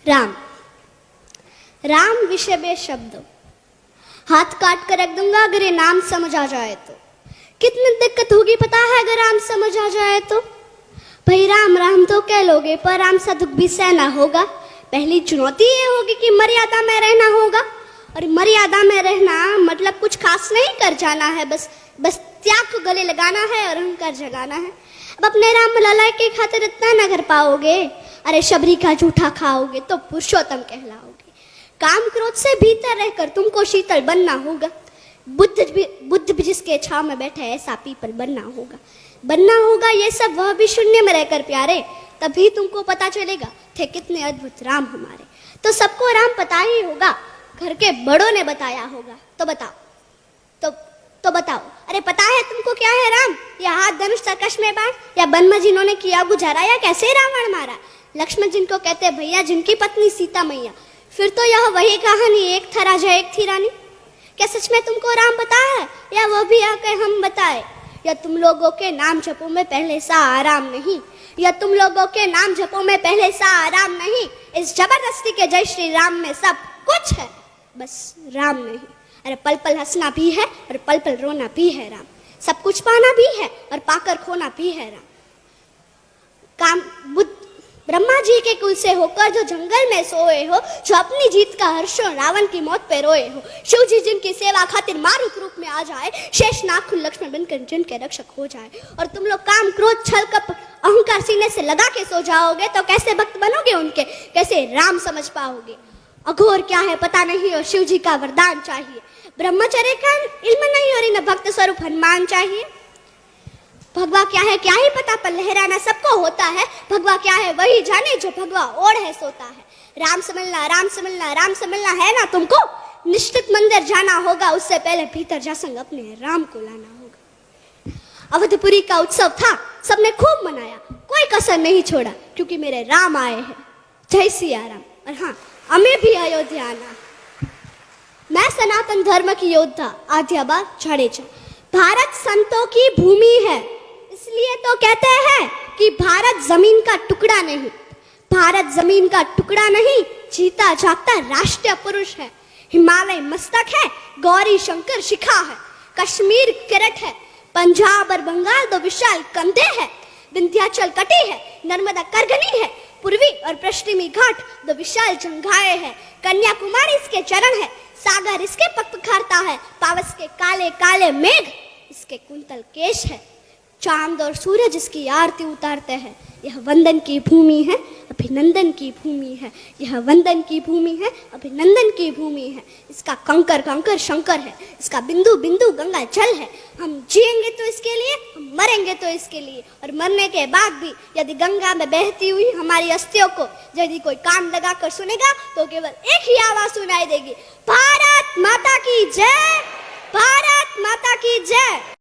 राम। राम विषय में शब्द हाथ काट कर रख दूंगा अगर ये नाम समझ आ जाए तो। कितनी दिक्कत होगी पता है अगर राम समझ आ जाए तो। भाई राम राम तो कह लोगे पर राम सा दुख भी सहना होगा। पहली चुनौती ये होगी कि मर्यादा में रहना होगा। और मर्यादा में रहना मतलब कुछ खास नहीं कर जाना है, बस त्याग को गले लगाना है और अहंकार जगाना है। अब अपने राम लला के खातिर इतना न कर पाओगे, अरे शबरी का जूठा खाओगे तो पुरुषोत्तम कहलाओगे। काम क्रोध से भीतर रहकर तुमको शीतल बनना होगा। बुद्ध भी जिसके छाव में बैठे ऐसा पीपल बनना होगा। ये सब वह भी शून्य में रहकर प्यारे, तभी तुमको पता चलेगा थे कितने अद्भुत राम हमारे। तो सबको राम पता ही होगा, घर के बड़ों ने बताया होगा। तो बताओ अरे पता है तुमको क्या है राम? या हाथ धनुष सरकश में बाण, या वन में जिन्होंने किया गुजारा, या कैसे रावण मारा? लक्ष्मण जिनको कहते भैया, जिनकी पत्नी सीता मैया। फिर तो यह वही कहानी, एक था राजा एक थी रानी। क्या सच में तुमको राम पता है, या वह भी आके हम बताए? या तुम लोगों के नाम जपो में पहले सा आराम नहीं, या तुम लोगों के नाम जपो में पहले सा आराम नहीं। इस जबरदस्ती के जय श्री राम में सब कुछ है, बस राम नहीं। अरे पल पल हंसना भी है और पल पल रोना भी है राम। सब कुछ पाना भी है और पाकर खोना भी है राम। ब्रह्मा जी के कुल से होकर जो जंगल में सोए हो, जो अपनी जीत का हर्षो रावण की मौत पे रोए हो, शिव जी जिनकी सेवा खातिर मारुत रूप में आ जाए, शेष नाग लक्ष्मण बनकर जिनके रक्षक हो जाए, और तुम लोग काम क्रोध छल कप अहंकार सीने से लगा के सो जाओगे, तो कैसे भक्त बनोगे उनके, कैसे राम समझ पाओगे? अघोर क्या है पता नहीं और शिव जी का वरदान चाहिए। ब्रह्मचर्य का इल्म नहीं और इन भक्त स्वरूप हनुमान चाहिए। भगवा क्या है क्या ही पता, पर लहराना सबको होता है। भगवा क्या है वही जाने जो भगवा ओढ़ है सोता है। राम समझना है ना तुमको? निश्चित मंदिर जाना होगा, उससे पहले भीतर जा संग अपने राम को लाना होगा। अवधपुरी का उत्सव था, सबने खूब मनाया, कोई कसर नहीं छोड़ा, क्योंकि मेरे राम आए हैं। जय सिया राम। और हाँ, हमें भी अयोध्या आना। मैं सनातन धर्म की योद्धा आद्याबा जाडेजा। भारत संतों की भूमि है, इसलिए तो कहते हैं कि भारत जमीन का टुकड़ा नहीं। भारत जमीन का टुकड़ा नहीं, जीता जागता राष्ट्रीय पुरुष है। हिमालय मस्तक है, गौरी शंकर शिखा है, कश्मीर किरट है, पंजाब और बंगाल दो विशाल कंधे हैं, विंध्याचल कटी है, नर्मदा करगनी है, पूर्वी और पश्चिमी घाट दो विशाल जंघाएं हैं, कन्याकुमारी इसके चरण है, सागर इसके पखारता है, पावस के काले काले मेघ इसके कुंतल केश है, चांद और सूरज इसकी आरती उतारते हैं। यह वंदन की भूमि है, अभिनंदन की भूमि है। यह वंदन की भूमि है, अभिनंदन की भूमि है। इसका कंकर कंकर शंकर है, इसका बिंदु बिंदु गंगा जल है। हम जिएंगे तो इसके लिए, हम मरेंगे तो इसके लिए, और मरने के बाद भी यदि गंगा में बहती हुई हमारी अस्थियों को यदि कोई कान लगा कर सुनेगा तो केवल एक ही आवाज सुनाई देगी, भारत माता की जय, भारत माता की जय।